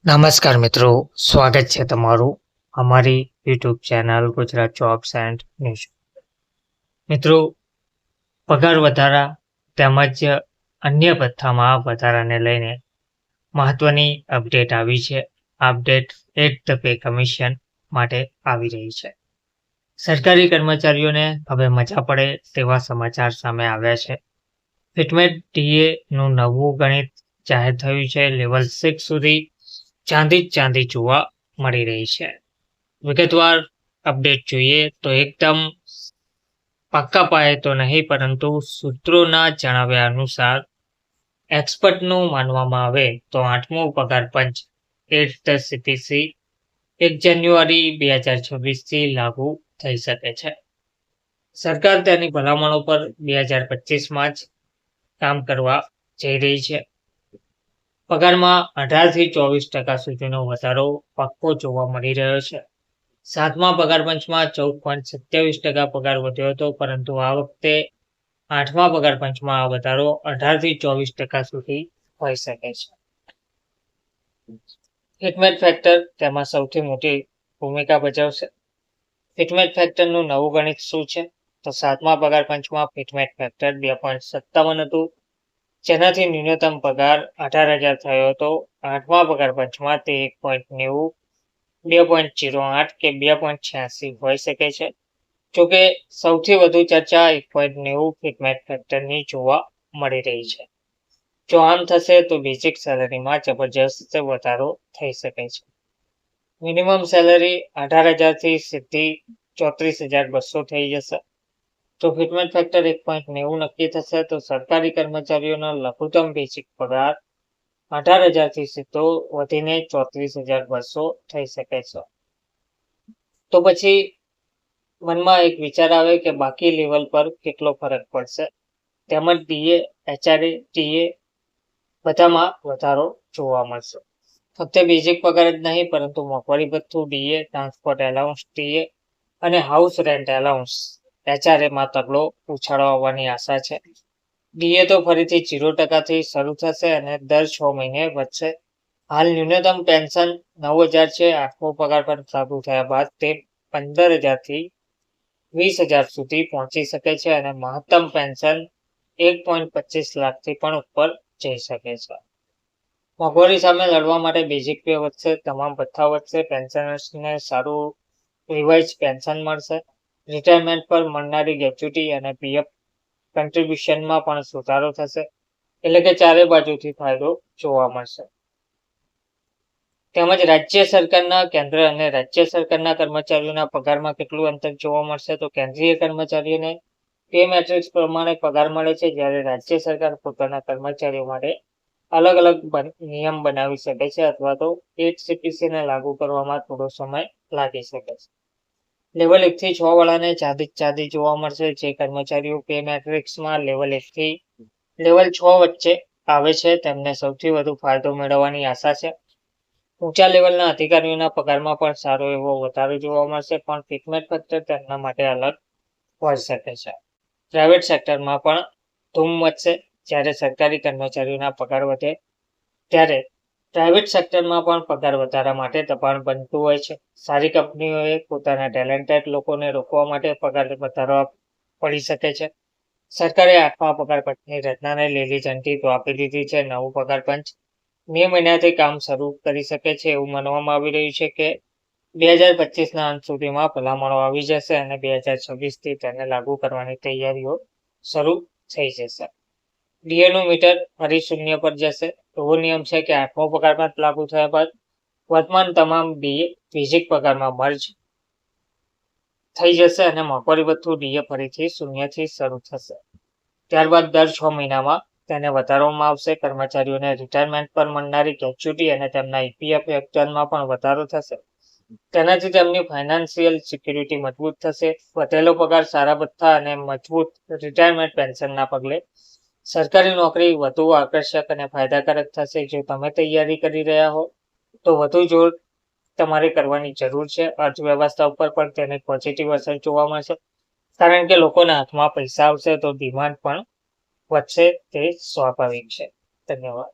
નમસ્કાર મિત્રો, સ્વાગત છે તમારું અમારી YouTube channel Gujarat jobs and news. મિત્રો, પગાર વધારા તેમજ અન્ય ભથ્થામાં વધારાને લઈને મહત્વની અપડેટ આવી છે. Update at the pay commission માટે આવી રહી છે. સરકારી કર્મચારીઓને હવે મજા પડે તેવા સમાચાર સામે આવ્યા છે. ફિટમેટ ડીએ નું નવું ગણિત જાહેર થયું છે. લેવલ 6 સુધી ચાંદી જોવા મળી રહી છે. વિગતવાર અપડેટ જોઈએ તો એકદમ પાક્કા પાયે તો નહીં, પરંતુ સૂત્રોના જણાવ્યા અનુસાર એક્સપર્ટનું માનવામાં આવે તો 8મો પગાર પંચ એટ ધ સીપીસી 1 જાન્યુઆરી 2026થી લાગુ થઈ શકે છે. સરકાર તેની ભલામણો પર 2025માં જ કામ કરવા જઈ રહી છે. પગારમાં 18થી 24% સુધીનો વધારો પાક્કો જોવા મળી રહ્યો છે. 7મા પગાર પંચમાં 14.27% પગાર વધ્યો હતો, પરંતુ આ વખતે 8મા પગાર પંચમાં આ વધારો 18થી 24% સુધી હોઈ શકે છે. ફિટમેટ ફેક્ટર તેમાં સૌથી મોટી ભૂમિકા ભજવશે. ફિટમેટ ફેક્ટરનું નવું ગણિત શું છે? તો 7મા પગાર પંચમાં ફિટમેટ ફેક્ટર 2.57 હતું, જેનાથી ન્યૂનતમ પગાર 18,000 થયો હતો. 8મા પગાર પંચમાં તે 1.90, 2.08 કે 2.86 હોઈ શકે છે. જોકે સૌથી વધુ ચર્ચા 1.90 ફિટમેટ ફેક્ટરની જોવા મળી રહી છે. જો આમ થશે તો બેઝિક સેલરીમાં જબરજસ્ત વધારો થઈ શકે છે. મિનિમમ સેલરી 18,000થી સીધી 34,200 થઈ જશે. જો ફિટમેટ ફેક્ટર 1.90 નક્કી થશે તો સરકારી કર્મચારીઓનો લઘુત્તમ બેઝિક પગાર 18,000થી સીધો વધીને 34,200 થઈ શકે છે. તો પછી મનમાં એક વિચાર આવે કે બાકી લેવલ પર કેટલો ફરક પડશે, તેમજ ડીએ, એચઆરએ, ટીએ બધામાં વધારો જોવા મળશે. ફક્ત બેઝિક પગાર જ નહીં, પરંતુ મોંઘવારી ભથ્થું ડીએ, ટ્રાન્સપોર્ટ એલાઉન્સ ટીએ અને હાઉસ રેન્ટ એલાઉન્સ એચઆરએમાં તગડો ઉછાળો આવવાની આશા છે. ડીએ તો ફરીથી 0%થી શરૂ થશે અને દર 6 મહિને વધશે. હાલ ન્યૂનતમ પેન્શન 9,000 છે. 8મો પગાર પણ લાગુ થયા બાદ તે 15,000થી 20,000 સુધી પહોંચી શકે છે અને મહત્તમ પેન્શન 1.25 લાખથી પણ ઉપર જઈ શકે છે. મોંઘવારી સામે લડવા માટે બેઝિક પે વધશે, તમામ ભથ્થા વધશે, પેન્શનર્સને સારું રિવાઇઝ પેન્શન મળશે, રિટાયરમેન્ટ પર મળનારી ગ્રેચ્યુટી અને પીએફ કન્ટ્રીબ્યુશનમાં પણ સુધારો થશે. એટલે કે ચારે બાજુથી ફાયદો જોવા મળશે. તેમજ રાજ્ય સરકારના કેન્દ્ર અને રાજ્ય સરકારના કર્મચારીઓના પગારમાં કેટલું અંતર જોવા મળશે? તો કેન્દ્રીય કર્મચારીઓને પે મેટ્રિક્સ પ્રમાણે પગાર મળે છે, જ્યારે રાજ્ય સરકાર પોતાના કર્મચારીઓ માટે અલગ અલગ નિયમ બનાવી શકે છે, અથવા તો 8 સીપીસીને લાગુ કરવામાં થોડો સમય લાગી શકે છે. લેવલ 1થી 6 વાળાને ચાંદી જોવા મળશે. જે કર્મચારીઓ પે મેટ્રિક્સમાં લેવલ 1થી લેવલ 6 વચ્ચે આવે છે, તેમને સૌથી વધુ ફાયદો મેળવવાની આશા છે. ઊંચા લેવલના અધિકારીઓના પગારમાં પણ સારો એવો વધારો જોવા મળશે, પણ ફિટમેટ ફેક્ટર તેમના માટે અલગ હોઈ શકે છે. પ્રાઇવેટ સેક્ટરમાં પણ ધૂમ વધશે. જ્યારે સરકારી કર્મચારીઓના પગાર વધે ત્યારે પ્રાઇવેટ સેક્ટરમાં પણ પગાર વધારા માટે દબાણ બનતું હોય છે. સારી કંપનીઓએ પોતાના ટેલેન્ટેડ લોકોને રોકવા માટે પગાર વધારવા પડી શકે છે. સરકારે 8મા પગાર પંચની રચનાને લીલી ઝંડી તો આપી દીધી છે. નવું પગાર પંચ મે મહિનાથી કામ શરૂ કરી શકે છે એવું માનવામાં આવી રહ્યું છે કે 2025ના અંત સુધીમાં ભલામણો આવી જશે અને 2026થી તેને લાગુ કરવાની તૈયારીઓ શરૂ થઈ જશે. ડીએનું મીટર ફરી શૂન્ય પર જશે. એવો નિયમ છે કે 8મો પગાર પંચ લાગુ થયા બાદ વર્તમાન તમામ ડીએ બેઝિક પગારમાં મર્જ થઈ જશે અને મોંઘવારી ભથ્થું ડીએ ફરીથી શૂન્યથી શરૂ થશે. ત્યારબાદ દર 6 મહિનામાં તેને વધારવામાં આવશે. કર્મચારીઓને રિટાયરમેન્ટ પર મળનારી ગ્રેચ્યુટી અને તેમના ઈપીએફ યોગદાનમાં પણ વધારો થશે. તેનાથી તેમની ફાઇનાન્શિયલ સિક્યુરિટી મજબૂત થશે. વધેલો પગાર, સારા ભથ્થા અને મજબૂત રિટાયરમેન્ટ પેન્શનના પગલે સરકારી નોકરી વધુ આકર્ષક અને ફાયદાકારક થશે. જો તમે તૈયારી કરી રહ્યા હો તો વધુ જોર તમારે કરવાની જરૂર છે. અર્થવ્યવસ્થા ઉપર પણ તેની પોઝિટિવ અસર જોવા મળશે, કારણ કે લોકોના હાથમાં પૈસા આવશે તો ડિમાન્ડ પણ વધશે. તે સ્વાભાવિક છે. ધન્યવાદ.